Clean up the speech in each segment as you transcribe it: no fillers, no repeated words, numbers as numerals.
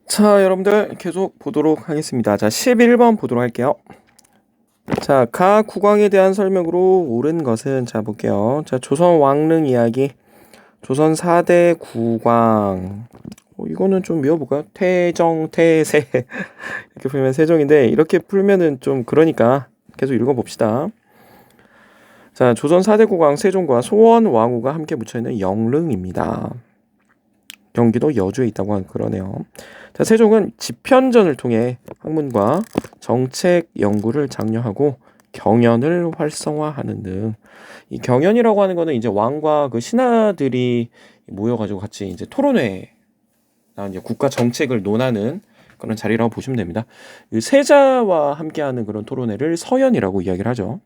자, 여러분들 계속 보도록 하겠습니다. 자, 11번 보도록 할게요. 자, 각 국왕에 대한 설명으로 옳은 것은 자 볼게요. 자, 조선 왕릉 이야기. 조선 4대 국왕. 이거는 좀 외워볼까요? 태정, 태세. 이렇게 풀면 세종인데 이렇게 풀면은 좀 그러니까 계속 읽어봅시다. 자, 조선 4대 국왕 세종과 소원 왕후가 함께 묻혀있는 영릉입니다. 경기도 여주에 있다고 그러네요. 자, 세종은 집현전을 통해 학문과 정책 연구를 장려하고 경연을 활성화하는 등, 이 경연이라고 하는 거는 이제 왕과 그 신하들이 모여가지고 같이 이제 토론회, 이제 국가 정책을 논하는 그런 자리라고 보시면 됩니다. 이 세자와 함께하는 그런 토론회를 서연이라고 이야기를 하죠.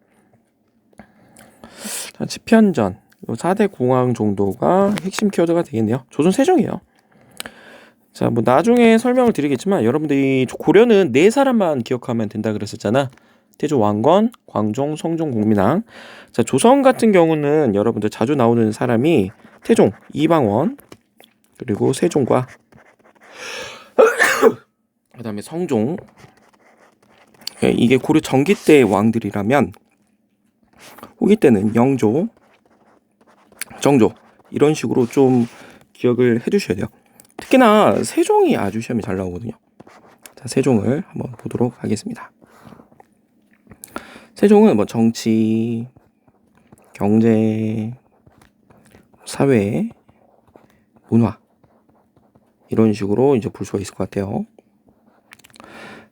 자, 집현전 4대 공황 정도가 핵심 키워드가 되겠네요. 조선 세종이에요. 자, 뭐 나중에 설명을 드리겠지만 여러분들이 고려는 네 사람만 기억하면 된다 그랬었잖아. 태조 왕건, 광종, 성종, 공민왕. 자, 조선 같은 경우는 여러분들 자주 나오는 사람이 태종, 이방원, 그리고 세종과 그다음에 성종. 이게 고려 전기 때 왕들이라면 후기 때는 영조, 정조 이런 식으로 좀 기억을 해주셔야 돼요. 특히나 세종이 아주 시험이 잘 나오거든요. 자, 세종을 한번 보도록 하겠습니다. 세종은 뭐 정치, 경제, 사회, 문화 이런 식으로 이제 볼 수가 있을 것 같아요.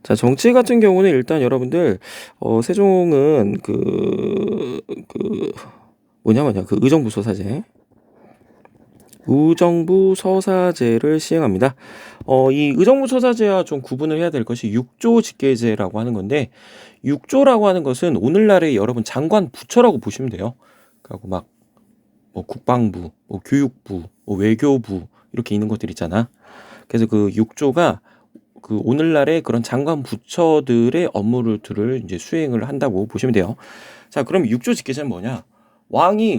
자, 정치 같은 경우는 일단 여러분들 세종은 그 의정부 서사제, 의정부 서사제를 시행합니다. 이 의정부 서사제와 좀 구분을 해야 될 것이 육조 직계제라고 하는 건데, 육조라고 하는 것은 오늘날의 여러분 장관 부처라고 보시면 돼요. 그리고 막 뭐 국방부, 뭐 교육부, 뭐 외교부 이렇게 있는 것들 있잖아. 그래서 그 육조가 그 오늘날의 그런 장관 부처들의 업무들을 이제 수행을 한다고 보시면 돼요. 자, 그럼 육조 직계제는 뭐냐? 왕의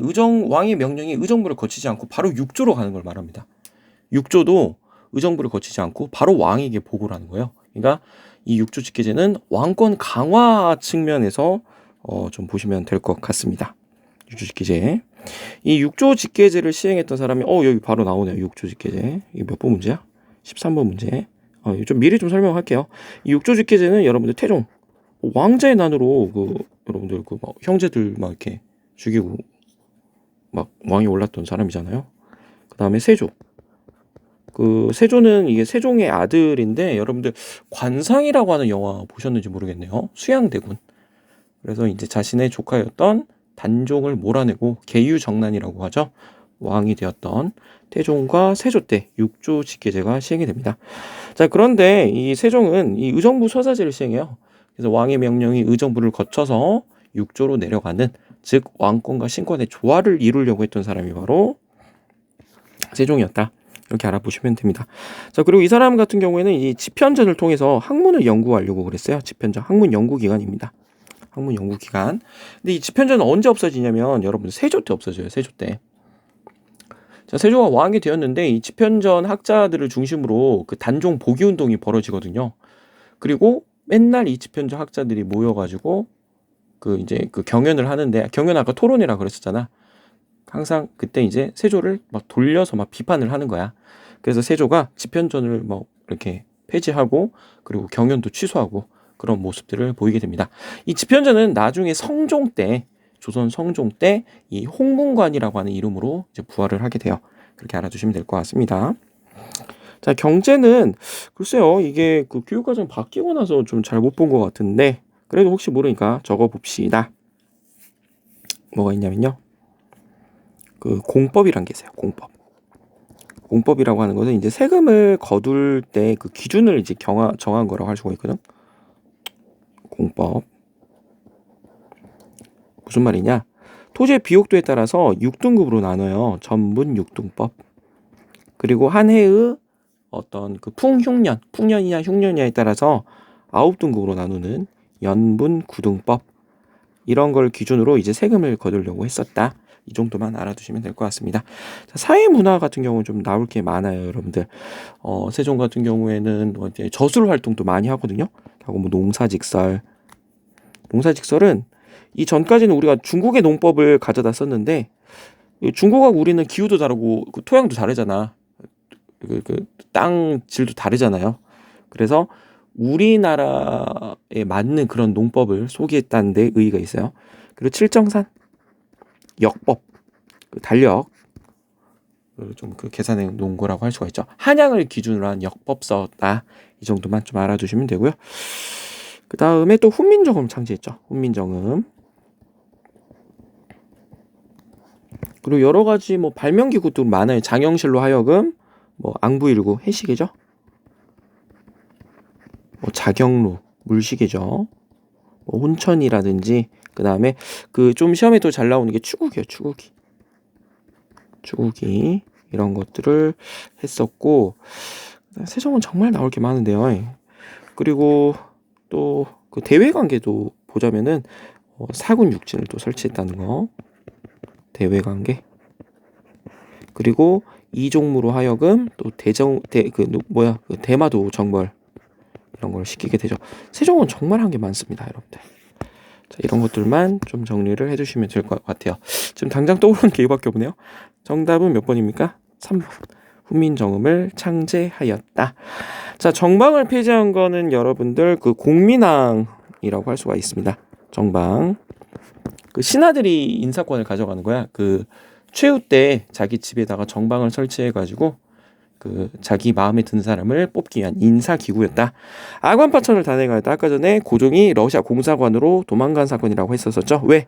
명령이 의정부를 거치지 않고 바로 육조로 가는 걸 말합니다. 육조도 의정부를 거치지 않고 바로 왕에게 보고를 하는 거예요. 그러니까 이 육조 직계제는 왕권 강화 측면에서 좀 보시면 될 것 같습니다. 육조 직계제. 이 육조 직계제를 시행했던 사람이 여기 바로 나오네요. 육조 직계제. 이게 몇 번 문제야? 13번 문제. 좀 미리 좀 설명할게요. 이 육조 직계제는 여러분들 태종 왕자의 난으로 여러분들 막 형제들 막 이렇게 죽이고 막 왕이 올랐던 사람이잖아요. 그 다음에 세조. 세조는 이게 세종의 아들인데 여러분들 관상이라고 하는 영화 보셨는지 모르겠네요. 수양대군. 그래서 이제 자신의 조카였던 단종을 몰아내고 계유정난이라고 하죠. 왕이 되었던 태종과 세조 때 육조 직계제가 시행이 됩니다. 자, 그런데 이 세종은 이 의정부 서사제를 시행해요. 그래서 왕의 명령이 의정부를 거쳐서 육조로 내려가는, 즉 왕권과 신권의 조화를 이루려고 했던 사람이 바로 세종이었다. 이렇게 알아보시면 됩니다. 자, 그리고 이 사람 같은 경우에는 이 집현전을 통해서 학문을 연구하려고 그랬어요. 집현전 학문 연구 기관입니다. 학문 연구 기관. 근데 이 집현전은 언제 없어지냐면 여러분 세조 때 없어져요. 세조 때. 자, 세조가 왕이 되었는데 이 집현전 학자들을 중심으로 그 단종 복위 운동이 벌어지거든요. 그리고 맨날 이 집현전 학자들이 모여가지고 이제 경연을 하는데, 경연 아까 토론이라 그랬었잖아. 항상 그때 이제 세조를 막 돌려서 막 비판을 하는 거야. 그래서 세조가 집현전을 뭐 이렇게 폐지하고 그리고 경연도 취소하고 그런 모습들을 보이게 됩니다. 이 집현전은 나중에 성종 때, 조선 성종 때 이 홍문관이라고 하는 이름으로 이제 부활을 하게 돼요. 그렇게 알아두시면 될 것 같습니다. 자, 경제는 글쎄요, 이게 교육과정 바뀌고 나서 좀 잘 못 본 것 같은데 그래도 혹시 모르니까 적어봅시다. 뭐가 있냐면요, 공법이란 게 있어요. 공법이라고 하는 것은 이제 세금을 거둘 때 그 기준을 이제 정한 거라고 할 수가 있거든. 공법 무슨 말이냐? 토지의 비옥도에 따라서 6등급으로 나눠요. 전분 6등법. 그리고 한 해의 어떤 풍년이냐 흉년이냐에 따라서 9등급으로 나누는 연분 9등법. 이런 걸 기준으로 이제 세금을 거두려고 했었다. 이 정도만 알아두시면 될 것 같습니다. 자, 사회 문화 같은 경우는 좀 나올 게 많아요, 여러분들. 세종 같은 경우에는 뭐 이제 저술 활동도 많이 하거든요. 하고 뭐 농사직설. 농사직설은 이 전까지는 우리가 중국의 농법을 가져다 썼는데 중국하고 우리는 기후도 다르고 그 토양도 다르잖아. 땅 질도 다르잖아요. 그래서 우리나라에 맞는 그런 농법을 소개했다는 데 의의가 있어요. 그리고 칠정산, 역법, 달력, 좀 그 계산해 놓은 거라고 할 수가 있죠. 한양을 기준으로 한 역법 썼다. 이 정도만 좀 알아두시면 되고요. 그 다음에 또 훈민정음 창제했죠. 훈민정음. 그리고 여러 가지 뭐 발명기구도 많아요. 장영실로 하여금 뭐 앙부일구 해시계죠. 뭐 자경로 물시계죠. 뭐 혼천이라든지 그 다음에 그 좀 시험에도 잘 나오는 게 추구기요. 추구기 이런 것들을 했었고 세종은 정말 나올 게 많은데요. 그리고 또 그 대외 관계도 보자면은 사군 육진을 또 설치했다는 거. 대외 관계. 그리고 이종무로 하여금 또 대마도 정벌 이런 걸 시키게 되죠. 세종은 정말 한 게 많습니다, 여러분들. 자, 이런 것들만 좀 정리를 해주시면 될 것 같아요. 지금 당장 떠오르는 게 이밖에 없네요. 정답은 몇 번입니까? 3번. 훈민정음을 창제하였다. 자, 정방을 폐지한 거는 여러분들 그 공민왕이라고 할 수가 있습니다. 정방. 그 신하들이 인사권을 가져가는 거야. 그 최후 때 자기 집에다가 정방을 설치해가지고 그 자기 마음에 든 사람을 뽑기 위한 인사기구였다. 아관파천을 단행하였다. 아까 전에 고종이 러시아 공사관으로 도망간 사건이라고 했었었죠. 왜?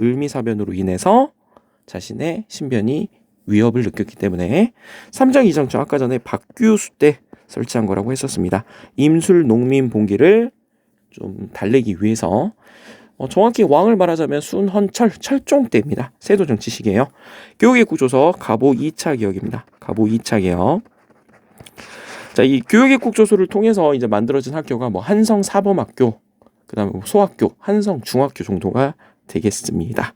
을미사변으로 인해서 자신의 신변이 위협을 느꼈기 때문에 삼정이정청 아까 전에 박규수 때 설치한 거라고 했었습니다. 임술 농민 봉기를 좀 달래기 위해서 정확히 왕을 말하자면 순헌철 철종 때입니다. 세도 정치 시기예요. 교육입국 조서 가보 2차 개혁입니다. 가보 2차 개혁. 자, 이 교육입국 조서를 통해서 이제 만들어진 학교가 뭐 한성 사범학교, 그다음에 뭐 소학교, 한성 중학교 정도가 되겠습니다.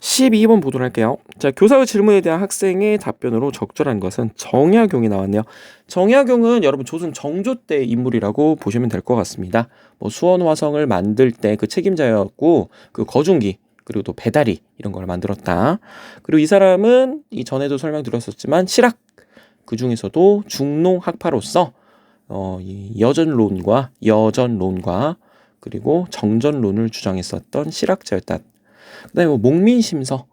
12번 보도록 할게요. 자, 교사의 질문에 대한 학생의 답변으로 적절한 것은 정약용이 나왔네요. 정약용은 여러분 조선 정조 때 인물이라고 보시면 될 것 같습니다. 뭐 수원화성을 만들 때 그 책임자였고 그 거중기 그리고 또 배다리 이런 걸 만들었다. 그리고 이 사람은 이 전에도 설명드렸었지만 실학 그 중에서도 중농 학파로서 이 여전론과 그리고 정전론을 주장했었던 실학자였다. 그다음에 뭐 목민심서,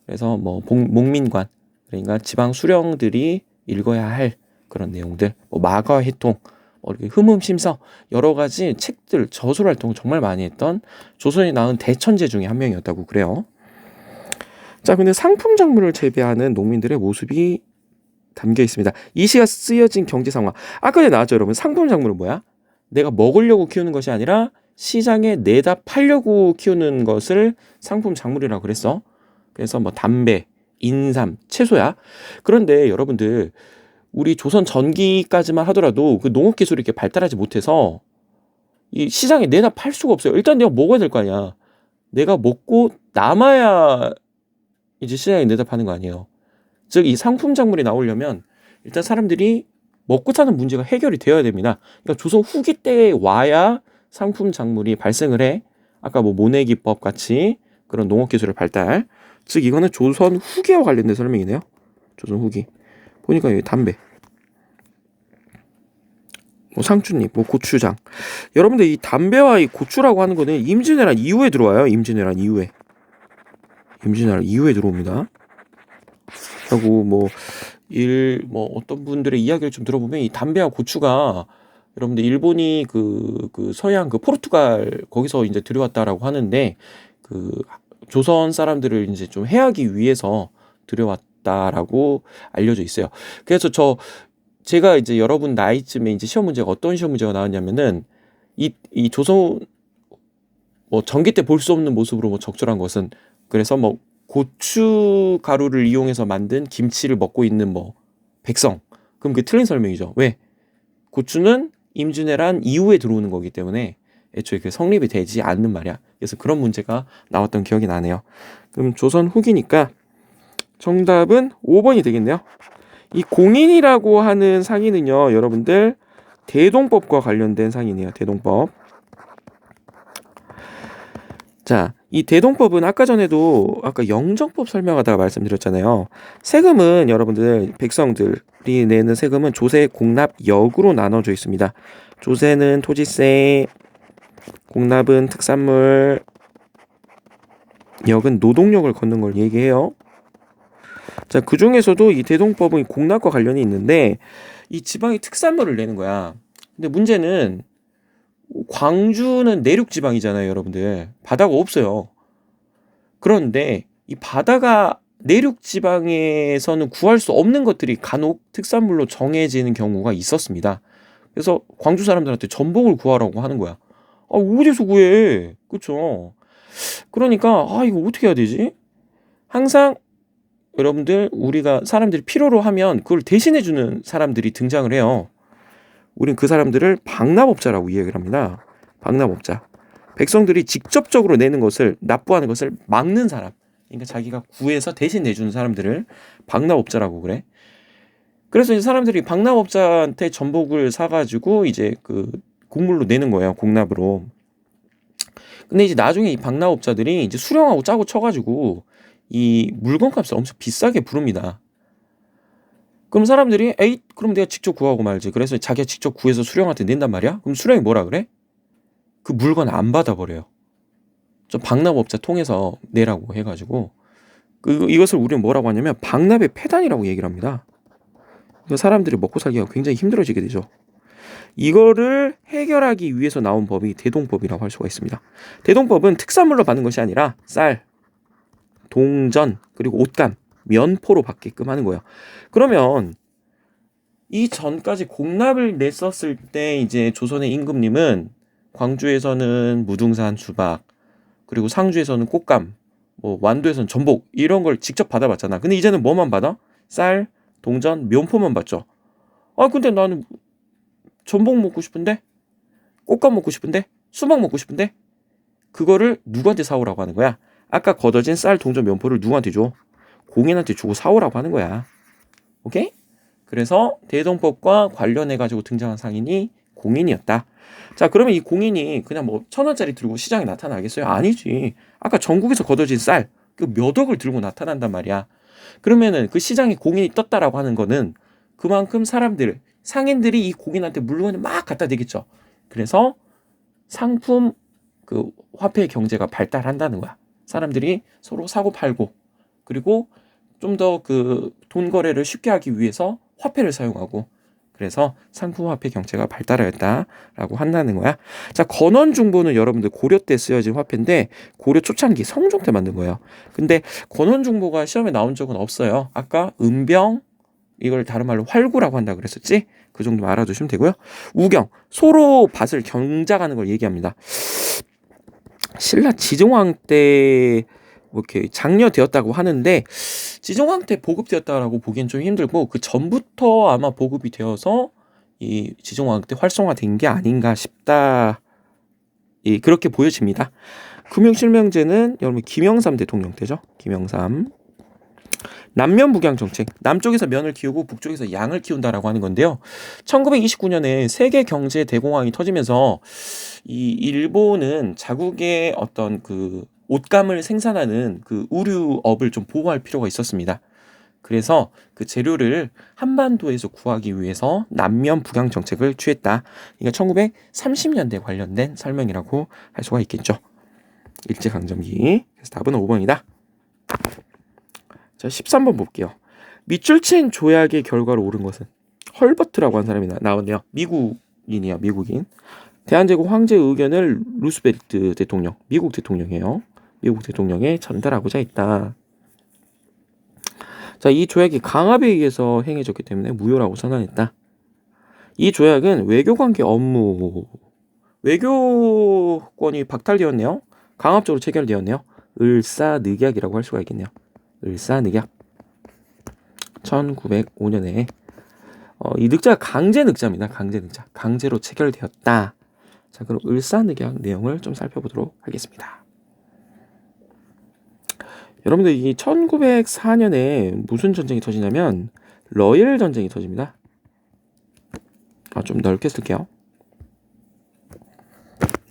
그래서 뭐 목민관, 그러니까 지방 수령들이 읽어야 할 그런 내용들, 뭐 마가해통, 이렇게 흠음심서 여러 가지 책들, 저술 활동을 정말 많이 했던 조선이 낳은 대천재 중에 한 명이었다고 그래요. 자, 근데 상품 작물을 재배하는 농민들의 모습이 담겨 있습니다. 이 시가 쓰여진 경제 상황. 아까 전에 나왔죠, 여러분. 상품 작물은 뭐야? 내가 먹으려고 키우는 것이 아니라 시장에 내다 팔려고 키우는 것을 상품 작물이라고 그랬어. 그래서 뭐 담배, 인삼, 채소야. 그런데 여러분들 우리 조선 전기까지만 하더라도 그 농업 기술이 이렇게 발달하지 못해서 이 시장에 내다 팔 수가 없어요. 일단 내가 먹어야 될 거 아니야. 내가 먹고 남아야 이제 시장에 내다 파는 거 아니에요. 즉 이 상품 작물이 나오려면 일단 사람들이 먹고 사는 문제가 해결이 되어야 됩니다. 그러니까 조선 후기 때에 와야 상품 작물이 발생을 해. 아까 뭐 모내기법 같이 그런 농업 기술의 발달. 즉 이거는 조선 후기와 관련된 설명이네요. 조선 후기. 보니까 여기 담배, 뭐 상추잎, 뭐 고추장. 여러분들 이 담배와 이 고추라고 하는 거는 임진왜란 이후에 들어와요. 임진왜란 이후에 들어옵니다. 하고 뭐 어떤 분들의 이야기를 좀 들어보면 이 담배와 고추가 여러분들 일본이 그 서양 그 포르투갈 거기서 이제 들여왔다라고 하는데 그 조선 사람들을 이제 좀 해하기 위해서 들여왔다라고 알려져 있어요. 그래서 제가 이제 여러분 나이쯤에 이제 시험 문제가 어떤 시험 문제가 나왔냐면은 이 조선 뭐 전기 때 볼 수 없는 모습으로 뭐 적절한 것은 그래서 뭐 고추 가루를 이용해서 만든 김치를 먹고 있는 뭐 백성. 그럼 그게 틀린 설명이죠. 왜? 고추는 임진왜란 이후에 들어오는 거기 때문에 애초에 그 성립이 되지 않는 말이야. 그래서 그런 문제가 나왔던 기억이 나네요. 그럼 조선 후기니까 정답은 5번이 되겠네요. 이 공인이라고 하는 상인은요, 여러분들 대동법과 관련된 상인이에요. 대동법. 자, 이 대동법은 아까 전에도 아까 영정법 설명하다가 말씀드렸잖아요. 세금은 여러분들 백성들이 내는 세금은 조세, 공납, 역으로 나눠져 있습니다. 조세는 토지세, 공납은 특산물, 역은 노동력을 걷는 걸 얘기해요. 자, 그 중에서도 이 대동법은 공납과 관련이 있는데 이 지방이 특산물을 내는 거야. 근데 문제는 광주는 내륙 지방이잖아요, 여러분들. 바다가 없어요. 그런데 이 바다가 내륙 지방에서는 구할 수 없는 것들이 간혹 특산물로 정해지는 경우가 있었습니다. 그래서 광주 사람들한테 전복을 구하라고 하는 거야. 아, 어디서 구해? 그쵸? 그러니까 이거 어떻게 해야 되지? 항상 여러분들 우리가 사람들이 필요로 하면 그걸 대신해 주는 사람들이 등장을 해요. 우린 그 사람들을 방납업자라고 이야기를 합니다. 방납업자. 백성들이 직접적으로 내는 것을 납부하는 것을 막는 사람. 그러니까 자기가 구해서 대신 내주는 사람들을 방납업자라고 그래. 그래서 이제 사람들이 방납업자한테 전복을 사가지고 이제 그 곡물로 내는 거예요. 공납으로. 근데 이제 나중에 이 방납업자들이 이제 수령하고 짜고 쳐가지고 이 물건값을 엄청 비싸게 부릅니다. 그럼 사람들이 에이 그럼 내가 직접 구하고 말지. 그래서 자기가 직접 구해서 수령한테 낸단 말이야. 그럼 수령이 뭐라 그래? 그 물건 안 받아버려요. 좀 방납업자 통해서 내라고 해가지고 이것을 우리는 뭐라고 하냐면 방납의 폐단이라고 얘기를 합니다. 사람들이 먹고 살기가 굉장히 힘들어지게 되죠. 이거를 해결하기 위해서 나온 법이 대동법이라고 할 수가 있습니다. 대동법은 특산물로 받는 것이 아니라 쌀, 동전, 그리고 옷감, 면포로 받게끔 하는 거예요. 그러면 이 전까지 공납을 냈었을 때 이제 조선의 임금님은 광주에서는 무등산 수박, 그리고 상주에서는 꽃감, 뭐 완도에서는 전복 이런 걸 직접 받아봤잖아. 근데 이제는 뭐만 받아? 쌀, 동전, 면포만 받죠. 근데 나는 전복 먹고 싶은데, 꽃감 먹고 싶은데, 수박 먹고 싶은데, 그거를 누구한테 사오라고 하는 거야? 아까 걷어진 쌀, 동전, 면포를 누구한테 줘? 공인한테 주고 사오라고 하는 거야. 오케이? 그래서 대동법과 관련해가지고 등장한 상인이 공인이었다. 자, 그러면 이 공인이 그냥 뭐 1,000원짜리 들고 시장에 나타나겠어요? 아니지. 아까 전국에서 걷어진 쌀, 그 몇 억을 들고 나타난단 말이야. 그러면은 그 시장에 공인이 떴다라고 하는 거는 그만큼 사람들, 상인들이 이 공인한테 물건을 막 갖다 대겠죠. 그래서 상품 그 화폐 경제가 발달한다는 거야. 사람들이 서로 사고 팔고 그리고 좀 더 그 돈 거래를 쉽게 하기 위해서 화폐를 사용하고 그래서 상품 화폐 경제가 발달하였다라고 한다는 거야. 자, 건원중보는 여러분들 고려 때 쓰여진 화폐인데 고려 초창기 성종 때 만든 거예요. 근데 건원중보가 시험에 나온 적은 없어요. 아까 은병 이걸 다른 말로 활구라고 한다 그랬었지? 그 정도 알아두시면 되고요. 우경, 소로 밭을 경작하는 걸 얘기합니다. 신라 지정왕 때 뭐 이렇게 장려되었다고 하는데 지정왕 때 보급되었다라고 보기엔 좀 힘들고 그 전부터 아마 보급이 되어서 이 지정왕 때 활성화된 게 아닌가 싶다. 그렇게 보여집니다. 금융실명제는 여러분 김영삼 대통령 때죠. 김영삼. 남면북양 정책. 남쪽에서 면을 키우고 북쪽에서 양을 키운다라고 하는 건데요. 1929년에 세계 경제 대공황이 터지면서 이 일본은 자국의 어떤 그 옷감을 생산하는 그 의류업을 좀 보호할 필요가 있었습니다. 그래서 그 재료를 한반도에서 구하기 위해서 남면 북양 정책을 취했다. 이게 1930년대 관련된 설명이라고 할 수가 있겠죠. 일제강점기. 그래서 답은 5번이다. 자, 13번 볼게요. 밑줄 친 조약의 결과로 옳은 것은 헐버트라고 한 사람이 나왔네요. 미국인이에요. 미국인. 대한제국 황제의 의견을 루스벨트 대통령, 미국 대통령이에요. 미국 대통령에 전달하고자 했다. 자, 이 조약이 강압에 의해서 행해졌기 때문에 무효라고 선언했다. 이 조약은 외교관계 업무, 외교권이 박탈되었네요. 강압적으로 체결되었네요. 을사늑약이라고 할 수가 있겠네요. 을사늑약. 1905년에 이 늑자가 강제 늑자입니다. 강제 늑자. 강제로 체결되었다 자, 그럼 을사늑약 내용을 좀 살펴보도록 하겠습니다. 여러분들 이 1904년에 무슨 전쟁이 터지냐면 러일 전쟁이 터집니다. 좀 넓게 쓸게요.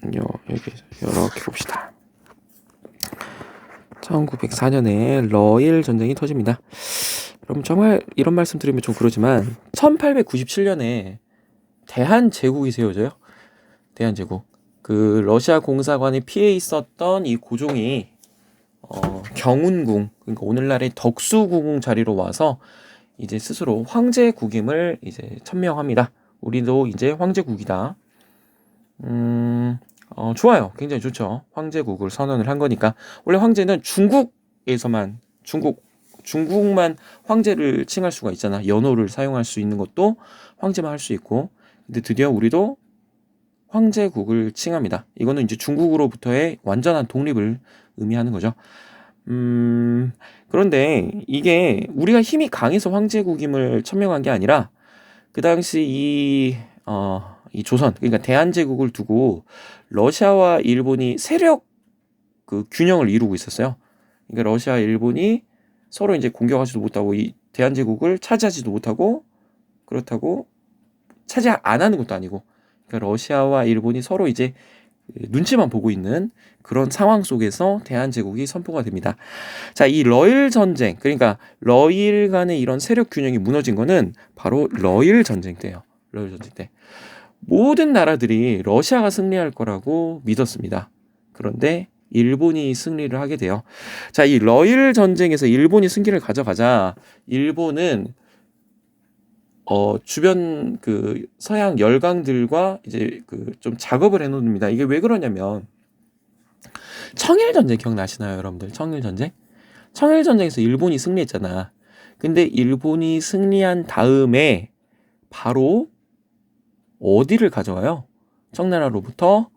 여기 이렇게 봅시다. 1904년에 러일 전쟁이 터집니다. 여러분 정말 이런 말씀 드리면 좀 그러지만 1897년에 대한제국이 세워져요. 대한제국. 그 러시아 공사관에 피해 있었던 이 고종이 경운궁, 그러니까 오늘날의 덕수궁 자리로 와서 이제 스스로 황제국임을 이제 천명합니다. 우리도 이제 황제국이다. 좋아요. 굉장히 좋죠. 황제국을 선언을 한 거니까. 원래 황제는 중국에서만 중국만 황제를 칭할 수가 있잖아. 연호를 사용할 수 있는 것도 황제만 할 수 있고. 근데 드디어 우리도 황제국을 칭합니다. 이거는 이제 중국으로부터의 완전한 독립을 의미하는 거죠. 그런데 이게 우리가 힘이 강해서 황제국임을 천명한 게 아니라 그 당시 이 조선, 그러니까 대한제국을 두고 러시아와 일본이 세력 그 균형을 이루고 있었어요. 그러니까 러시아, 일본이 서로 이제 공격하지도 못하고 이 대한제국을 차지하지도 못하고 그렇다고 차지 안 하는 것도 아니고, 그러니까 러시아와 일본이 서로 이제 눈치만 보고 있는 그런 상황 속에서 대한제국이 선포가 됩니다. 자, 이 러일 전쟁, 그러니까 러일 간의 이런 세력 균형이 무너진 거는 바로 러일 전쟁 때예요. 러일 전쟁 때. 모든 나라들이 러시아가 승리할 거라고 믿었습니다. 그런데 일본이 승리를 하게 돼요. 자, 이 러일 전쟁에서 일본이 승기를 가져가자 일본은 주변 그 서양 열강들과 이제 그 좀 작업을 해놓습니다. 이게 왜 그러냐면 청일 전쟁 기억나시나요, 여러분들? 청일 전쟁? 청일 전쟁에서 일본이 승리했잖아. 근데 일본이 승리한 다음에 바로 어디를 가져와요? 청나라로부터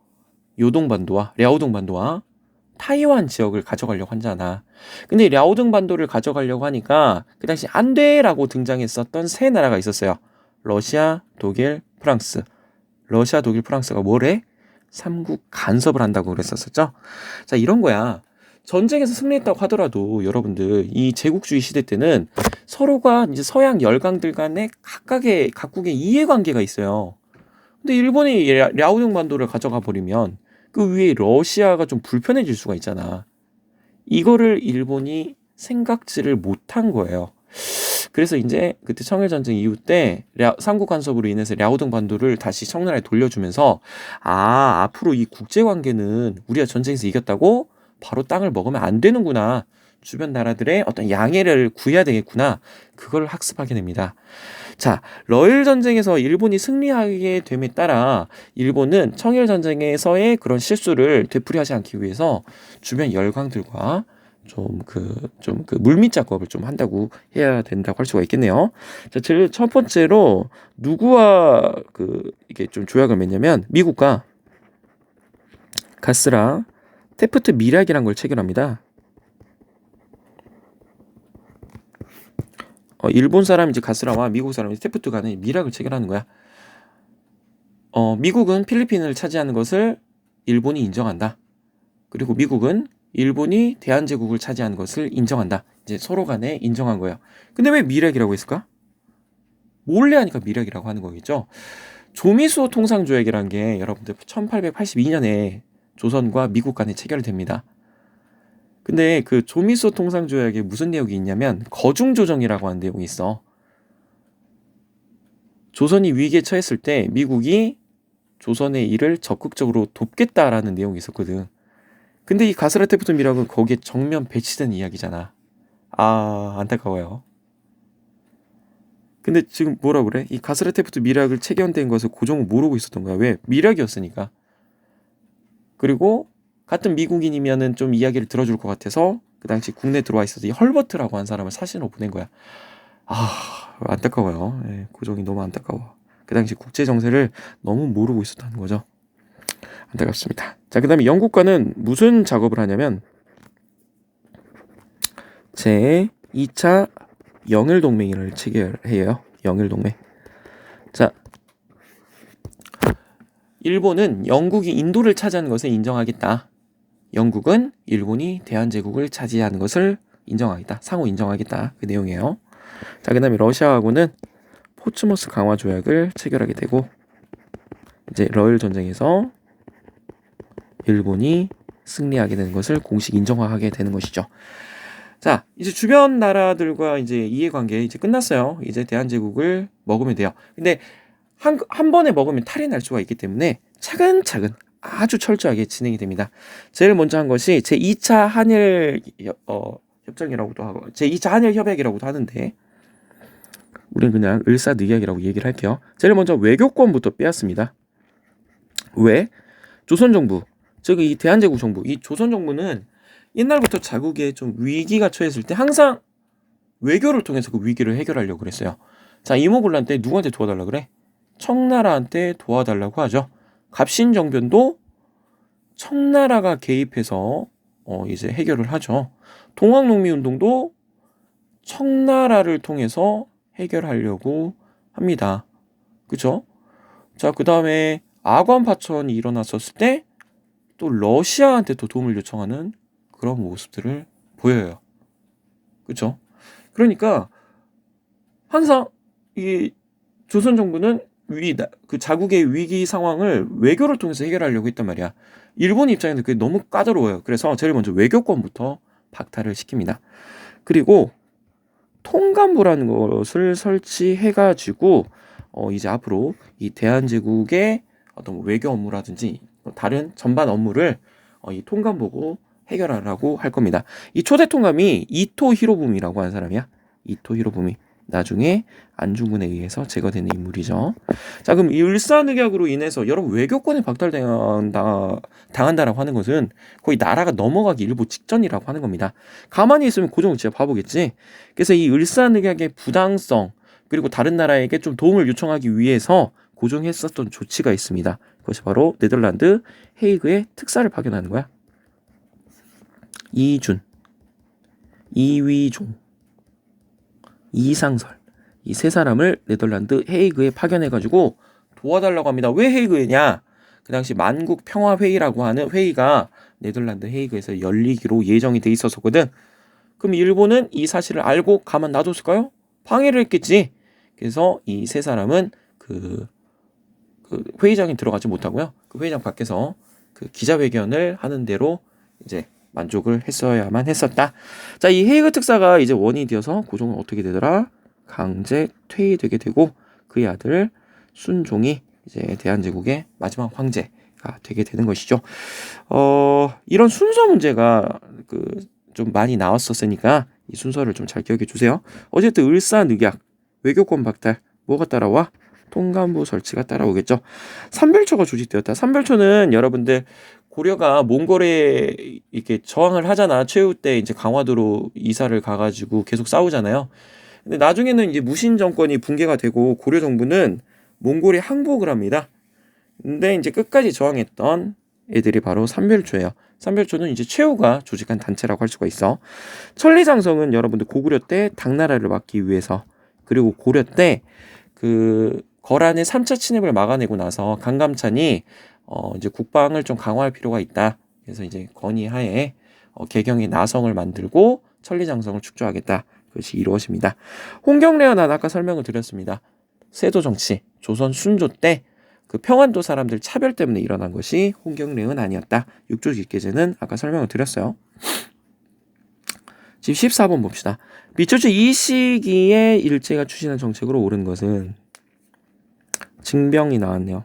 요동반도와 랴오동반도와 타이완 지역을 가져가려고 하잖아. 근데 랴오동반도를 가져가려고 하니까 그 당시 안 돼라고 등장했었던 세 나라가 있었어요. 러시아, 독일, 프랑스. 러시아, 독일, 프랑스가 뭐래? 삼국 간섭을 한다고 그랬었죠. 자, 이런 거야. 전쟁에서 승리했다고 하더라도 여러분들 이 제국주의 시대 때는 서로가 이제 서양 열강들 간에 각국의 이해관계가 있어요. 근데 일본이 랴오동반도를 가져가 버리면 그 위에 러시아가 좀 불편해질 수가 있잖아. 이거를 일본이 생각지를 못한 거예요. 그래서 이제 그때 청일전쟁 이후 때 삼국 간섭으로 인해서 랴오동반도를 다시 청나라에 돌려주면서 앞으로 이 국제관계는 우리가 전쟁에서 이겼다고 바로 땅을 먹으면 안 되는구나. 주변 나라들의 어떤 양해를 구해야 되겠구나. 그걸 학습하게 됩니다. 자, 러일 전쟁에서 일본이 승리하게 됨에 따라 일본은 청일 전쟁에서의 그런 실수를 되풀이하지 않기 위해서 주변 열강들과 좀 그 물밑 작업을 좀 한다고 해야 된다고 할 수가 있겠네요. 자, 제일 첫 번째로 누구와 이게 좀 조약을 맺냐면 미국과 가스라 테프트 밀약이란 걸 체결합니다. 일본 사람 이제 가스라와 미국 사람 테프트 간의 밀약을 체결하는 거야. 미국은 필리핀을 차지하는 것을 일본이 인정한다. 그리고 미국은 일본이 대한제국을 차지하는 것을 인정한다. 이제 서로 간에 인정한 거예요. 근데 왜 밀약이라고 했을까? 몰래 하니까 밀약이라고 하는 거겠죠. 조미수호 통상조약이라는 게 여러분들 1882년에 조선과 미국 간에 체결됩니다. 근데 그 조미수호 통상조약에 무슨 내용이 있냐면 거중조정이라고 하는 내용이 있어. 조선이 위기에 처했을 때 미국이 조선의 일을 적극적으로 돕겠다라는 내용이 있었거든. 근데 이 가스라 테프트 밀약은 거기에 정면 배치된 이야기잖아. 안타까워요. 근데 지금 뭐라 그래? 이 가스라 테프트 밀약을 체결된 것을 고종은 모르고 있었던 거야. 왜? 밀약이었으니까. 그리고 같은 미국인이면은 좀 이야기를 들어줄 것 같아서 그 당시 국내에 들어와 있어서 이 헐버트라고 한 사람을 사신으로 보낸 거야. 안타까워요. 고종이 너무 안타까워. 그 당시 국제 정세를 너무 모르고 있었다는 거죠. 안타깝습니다. 자, 그 다음에 영국과는 무슨 작업을 하냐면 제 2차 영일동맹을 체결해요. 영일동맹. 자, 일본은 영국이 인도를 차지하는 것을 인정하겠다. 영국은 일본이 대한제국을 차지하는 것을 인정하겠다. 상호 인정하겠다. 그 내용이에요. 자, 그 다음에 러시아하고는 포츠모스 강화 조약을 체결하게 되고 이제 러일 전쟁에서 일본이 승리하게 되는 것을 공식 인정하게 되는 것이죠. 자, 이제 주변 나라들과 이제 이해관계 이제 끝났어요. 이제 대한제국을 먹으면 돼요. 근데 한 번에 먹으면 탈이 날 수가 있기 때문에 차근차근 아주 철저하게 진행이 됩니다. 제일 먼저 한 것이 제2차 한일 협정이라고도 하고 제2차 한일 협약이라고도 하는데 우리는 그냥 을사늑약이라고 얘기를 할게요. 제일 먼저 외교권부터 빼앗습니다. 왜? 조선정부, 즉 이 대한제국 정부, 이 조선정부는 옛날부터 자국에 좀 위기가 처했을 때 항상 외교를 통해서 그 위기를 해결하려고 그랬어요. 자, 이모군란 때 누구한테 도와달라 그래? 청나라한테 도와달라고 하죠. 갑신정변도 청나라가 개입해서 이제 해결을 하죠. 동학농민운동도 청나라를 통해서 해결하려고 합니다. 그죠? 자, 그 다음에 아관 파천이 일어났었을 때 또 러시아한테 또 도움을 요청하는 그런 모습들을 보여요. 그죠? 그러니까 항상 이 조선 정부는 그 자국의 위기 상황을 외교를 통해서 해결하려고 했단 말이야. 일본 입장에서 그게 너무 까다로워요. 그래서 제일 먼저 외교권부터 박탈을 시킵니다. 그리고 통감부라는 것을 설치해가지고 이제 앞으로 이 대한제국의 어떤 외교 업무라든지 다른 전반 업무를 이 통감부고 해결하라고 할 겁니다. 이 초대 통감이 이토 히로부미라고 하는 사람이야. 이토 히로부미. 나중에 안중근에 의해서 제거되는 인물이죠. 자, 그럼 이 을사늑약으로 인해서 여러분 외교권이 박탈당한다라고 하는 것은 거의 나라가 넘어가기 일보 직전이라고 하는 겁니다. 가만히 있으면 고종은 진짜 바보겠지. 그래서 이 을사늑약의 부당성 그리고 다른 나라에게 좀 도움을 요청하기 위해서 고종이 했었던 조치가 있습니다. 그것이 바로 네덜란드 헤이그에 특사를 파견하는 거야. 이준, 이위종, 이상설 이 세 사람을 네덜란드 헤이그에 파견해가지고 도와달라고 합니다. 왜 헤이그냐? 그 당시 만국 평화회의라고 하는 회의가 네덜란드 헤이그에서 열리기로 예정이 돼 있었거든. 그럼 일본은 이 사실을 알고 가만 놔뒀을까요? 방해를 했겠지. 그래서 이 세 사람은 그 회의장에 들어가지 못하고요. 그 회의장 밖에서 그 기자회견을 하는 대로 이제 만족을 했어야만 했었다. 자, 이 헤이그 특사가 이제 원인이 되어서 고종은 어떻게 되더라? 강제 퇴위되게 되고 그의 아들 순종이 이제 대한제국의 마지막 황제가 되게 되는 것이죠. 이런 순서 문제가 좀 많이 나왔었으니까 이 순서를 좀 잘 기억해 주세요. 어쨌든 을사늑약, 외교권 박탈, 뭐가 따라와? 통감부 설치가 따라오겠죠. 삼별초가 조직되었다. 삼별초는 여러분들 고려가 몽골에 이렇게 저항을 하잖아. 최후 때 이제 강화도로 이사를 가가지고 계속 싸우잖아요. 근데 나중에는 이제 무신 정권이 붕괴가 되고 고려 정부는 몽골에 항복을 합니다. 근데 이제 끝까지 저항했던 애들이 바로 삼별초예요. 삼별초는 이제 최후가 조직한 단체라고 할 수가 있어. 천리장성은 여러분들 고구려 때 당나라를 막기 위해서 그리고 고려 때 거란의 3차 침입을 막아내고 나서 강감찬이 이제 국방을 좀 강화할 필요가 있다. 그래서 이제 건의하에 개경의 나성을 만들고 천리장성을 축조하겠다. 그것이 이루어집니다. 홍경래와 난 아까 설명을 드렸습니다. 세도 정치, 조선 순조 때 그 평안도 사람들 차별 때문에 일어난 것이 홍경래은 아니었다. 육조직계제는 아까 설명을 드렸어요. 지금 14번 봅시다. 미초주 이 시기에 일제가 추진한 정책으로 옳은 것은 징병이 나왔네요.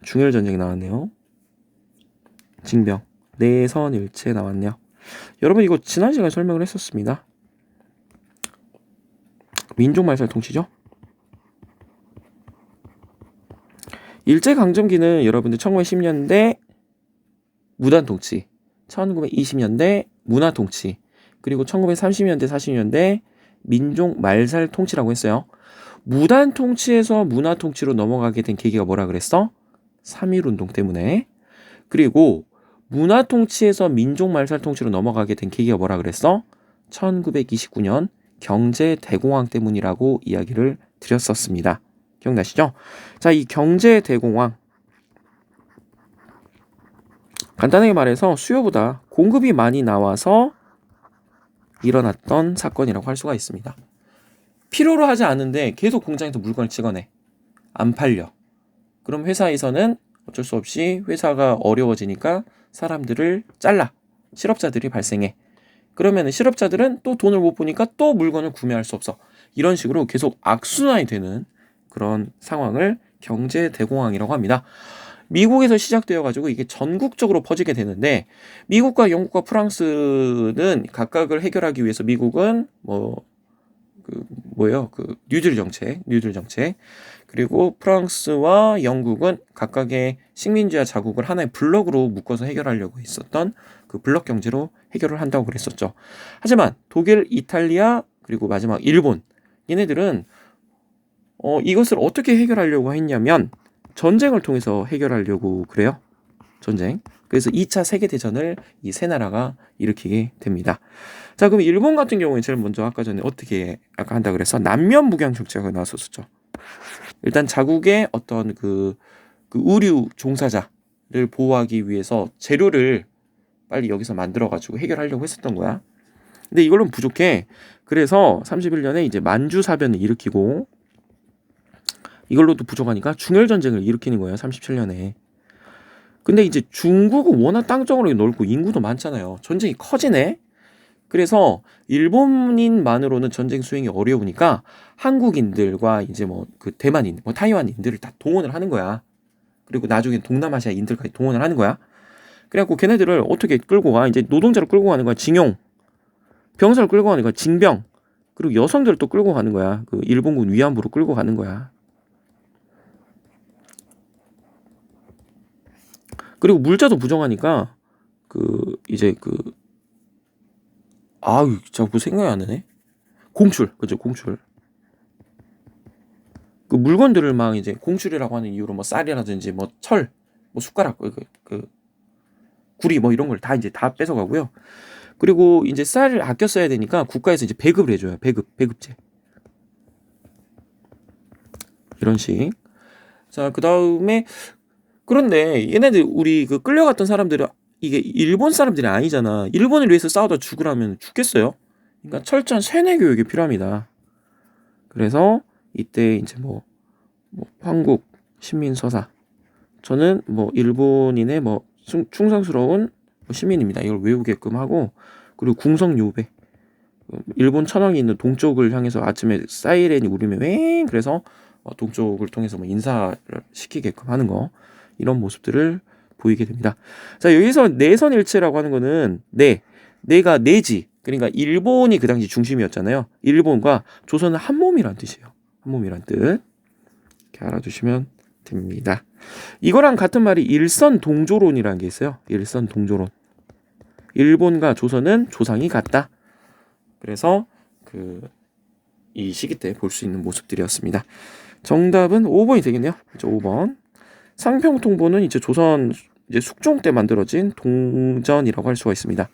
중일전쟁이 나왔네요. 징병, 내선일체 나왔네요. 여러분 이거 지난 시간에 설명을 했었습니다. 민족말살 통치죠. 일제강점기는 여러분들 1910년대 무단통치, 1920년대 문화통치, 그리고 1930년대 40년대 민족말살 통치라고 했어요. 무단통치에서 문화통치로 넘어가게 된 계기가 뭐라 그랬어? 3.1운동 때문에. 그리고 문화통치에서 민족말살통치로 넘어가게 된 계기가 뭐라 그랬어? 1929년 경제대공황 때문이라고 이야기를 드렸었습니다. 기억나시죠? 자, 이 경제대공황 간단하게 말해서 수요보다 공급이 많이 나와서 일어났던 사건이라고 할 수가 있습니다. 필요로 하지 않은데 계속 공장에서 물건을 찍어내. 안 팔려. 그럼 회사에서는 어쩔 수 없이 회사가 어려워지니까 사람들을 잘라. 실업자들이 발생해. 그러면 실업자들은 또 돈을 못 버니까 또 물건을 구매할 수 없어. 이런 식으로 계속 악순환이 되는 그런 상황을 경제 대공황이라고 합니다. 미국에서 시작되어 가지고 이게 전국적으로 퍼지게 되는데, 미국과 영국과 프랑스는 각각을 해결하기 위해서 미국은 뉴딜 정책. 그리고 프랑스와 영국은 각각의 식민지와 자국을 하나의 블록으로 묶어서 해결하려고 했었던 그 블록 경제로 해결을 한다고 그랬었죠. 하지만 독일, 이탈리아, 그리고 마지막 일본, 얘네들은 이것을 어떻게 해결하려고 했냐면 전쟁을 통해서 해결하려고 그래요. 전쟁. 그래서 2차 세계대전을 이 세 나라가 일으키게 됩니다. 자, 그럼 일본 같은 경우에 제일 먼저 아까 전에 어떻게 아까 한다 그래서 남면 무경 정책가 나왔었죠. 일단 자국의 어떤 그 의류 종사자를 보호하기 위해서 재료를 빨리 여기서 만들어가지고 해결하려고 했었던 거야. 근데 이걸로는 부족해. 그래서 31년에 이제 만주사변을 일으키고, 이걸로도 부족하니까 중일전쟁을 일으키는 거예요. 37년에. 근데 이제 중국은 워낙 땅덩어리 넓고 인구도 많잖아요. 전쟁이 커지네. 그래서 일본인만으로는 전쟁 수행이 어려우니까 한국인들과 이제 그 대만인, 타이완인들을 다 동원을 하는 거야. 그리고 나중에 동남아시아인들까지 동원을 하는 거야. 그래갖고 걔네들을 어떻게 끌고 가? 이제 노동자를 끌고 가는 거야. 징용. 병사를 끌고 가는 거야. 징병. 그리고 여성들을 또 끌고 가는 거야. 그 일본군 위안부로 끌고 가는 거야. 그리고 물자도 부정하니까 자꾸 생각이 안 나네. 공출. 공출. 그 물건들을 막 이제 공출이라고 하는 이유로 쌀이라든지 철, 숟가락, 구리 이런 걸 다 이제 다 뺏어가고요. 그리고 이제 쌀을 아껴 써야 되니까 국가에서 이제 배급을 해줘요. 배급제. 이런 식. 자, 그 다음에 그런데 얘네들 우리 끌려갔던 사람들은 이게 일본 사람들이 아니잖아. 일본을 위해서 싸우다 죽으라면 죽겠어요. 그러니까 철저한 세뇌 교육이 필요합니다. 그래서 이때 이제 한국 신민서사. 저는 일본인의 충성스러운 시민입니다. 이걸 외우게끔 하고, 그리고 궁성요배. 일본 천황이 있는 동쪽을 향해서 아침에 사이렌이 울리면 왱 그래서 동쪽을 통해서 인사를 시키게끔 하는 거, 이런 모습들을 보이게 됩니다. 자, 여기서 내선일체라고 하는 거는 내가 내지, 그러니까 일본이 그 당시 중심이었잖아요. 일본과 조선은 한 몸이란 뜻이에요. 한 몸이란 뜻. 이렇게 알아두시면 됩니다. 이거랑 같은 말이 일선동조론이라는 게 있어요. 일선동조론. 일본과 조선은 조상이 같다. 그래서 이 시기 때 볼 수 있는 모습들이었습니다. 정답은 5번이 되겠네요. 그렇죠, 5번. 상평통보는 이제 조선 숙종 때 만들어진 동전이라고 할 수가 있습니다.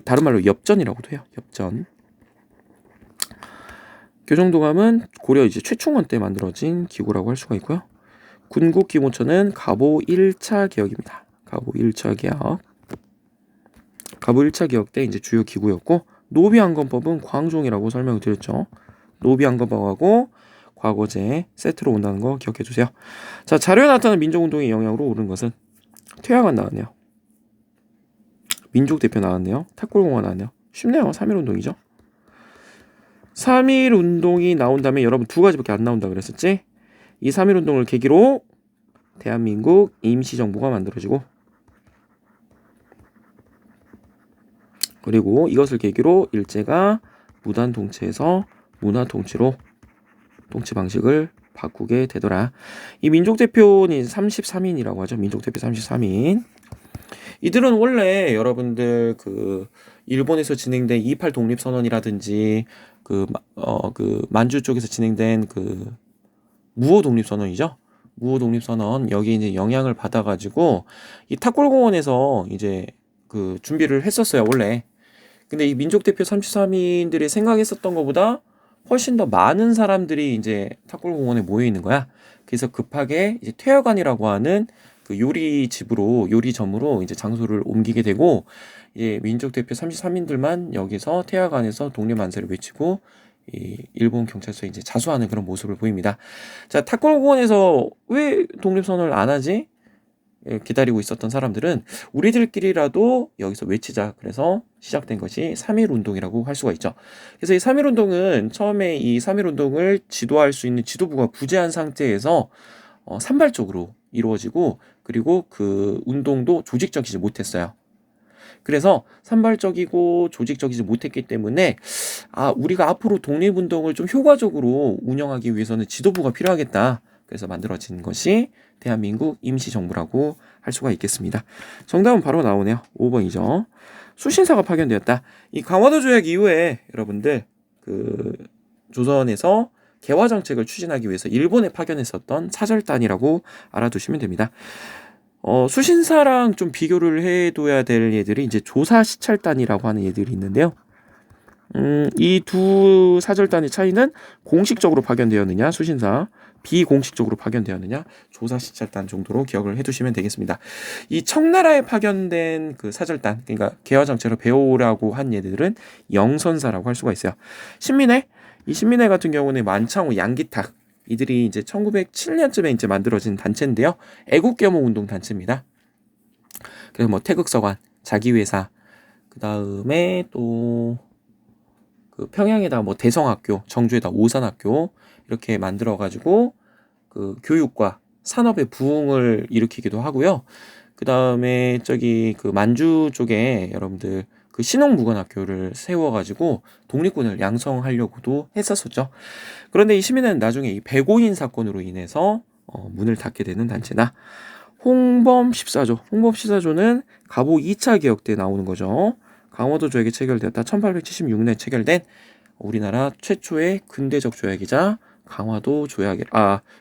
다른 말로 엽전이라고도 해요. 엽전. 교정도감은 고려 이제 최충원 때 만들어진 기구라고 할 수가 있고요. 군국기모처는 가보 1차 개혁입니다. 가보 1차 개혁. 가보 1차 개혁 때 이제 주요 기구였고, 노비안건법은 광종이라고 설명을 드렸죠. 노비안건법하고 과거제 세트로 온다는 거 기억해 주세요. 자, 자료에 나타난 민족운동의 영향으로 오른 것은 퇴양안 나왔네요. 민족 대표 나왔네요. 탁골공원 나왔네요. 쉽네요. 3.1운동이죠. 3.1운동이 나온다면 여러분 두 가지밖에 안 나온다 그랬었지? 이 3.1운동을 계기로 대한민국 임시정부가 만들어지고, 그리고 이것을 계기로 일제가 무단통치에서 문화통치로 통치 방식을 바꾸게 되더라. 이 민족대표는 33인이라고 하죠. 민족대표 33인. 이들은 원래 여러분들 일본에서 진행된 28 독립선언이라든지 만주 쪽에서 진행된 무호 독립선언이죠. 무호 독립선언, 여기 이제 영향을 받아가지고 이 탁골공원에서 이제 준비를 했었어요, 원래. 근데 이 민족대표 33인들이 생각했었던 것보다 훨씬 더 많은 사람들이 이제 탁골공원에 모여 있는 거야. 그래서 급하게 이제 퇴역안이라고 하는 그 요리점으로 이제 장소를 옮기게 되고, 이제 민족 대표 33인들만 여기서 태화관에서 독립 만세를 외치고 이 일본 경찰서에 이제 자수하는 그런 모습을 보입니다. 자, 탁골공원에서 왜 독립선언을 안 하지? 기다리고 있었던 사람들은 우리들끼리라도 여기서 외치자. 그래서 시작된 것이 3.1 운동이라고 할 수가 있죠. 그래서 이 3.1 운동은 처음에 이 3.1 운동을 지도할 수 있는 지도부가 부재한 상태에서 산발적으로 이루어지고, 그리고 그 운동도 조직적이지 못했어요. 그래서 산발적이고 조직적이지 못했기 때문에 우리가 앞으로 독립운동을 좀 효과적으로 운영하기 위해서는 지도부가 필요하겠다. 그래서 만들어진 것이 대한민국 임시정부라고 할 수가 있겠습니다. 정답은 바로 나오네요. 5번이죠. 수신사가 파견되었다. 이 강화도 조약 이후에 여러분들 그 조선에서 개화 정책을 추진하기 위해서 일본에 파견했었던 사절단이라고 알아두시면 됩니다. 수신사랑 좀 비교를 해둬야 될 얘들이 이제 조사시찰단이라고 하는 얘들이 있는데요. 이 두 사절단의 차이는 공식적으로 파견되었느냐, 수신사, 비공식적으로 파견되었느냐, 조사시찰단 정도로 기억을 해두시면 되겠습니다. 이 청나라에 파견된 그 사절단, 그러니까 개화정책을 배우라고 한 얘들은 영선사라고 할 수가 있어요. 이 신민회 같은 경우는 만창호, 양기탁, 이들이 이제 1907년쯤에 이제 만들어진 단체인데요. 애국계몽 운동 단체입니다. 그래서 뭐 태극서관, 자기회사, 그 다음에 또 그 평양에다 뭐 대성학교, 정주에다 오산학교 이렇게 만들어가지고 그 교육과 산업의 부흥을 일으키기도 하고요. 그 다음에 저기 그 만주 쪽에 여러분들 그 신흥무관학교를 세워가지고 독립군을 양성하려고도 했었었죠. 그런데 이 시민은 나중에 이 백오인 사건으로 인해서 문을 닫게 되는 단체다. 홍범 14조는 갑오 2차 개혁 때 나오는 거죠. 강화도 조약이 체결되었다. 1876년에 체결된 우리나라 최초의 근대적 조약이자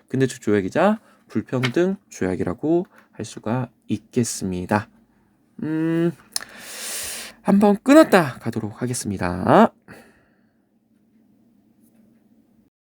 근대적 조약이자 불평등 조약이라고 할 수가 있겠습니다. 한번 끊었다 가도록 하겠습니다.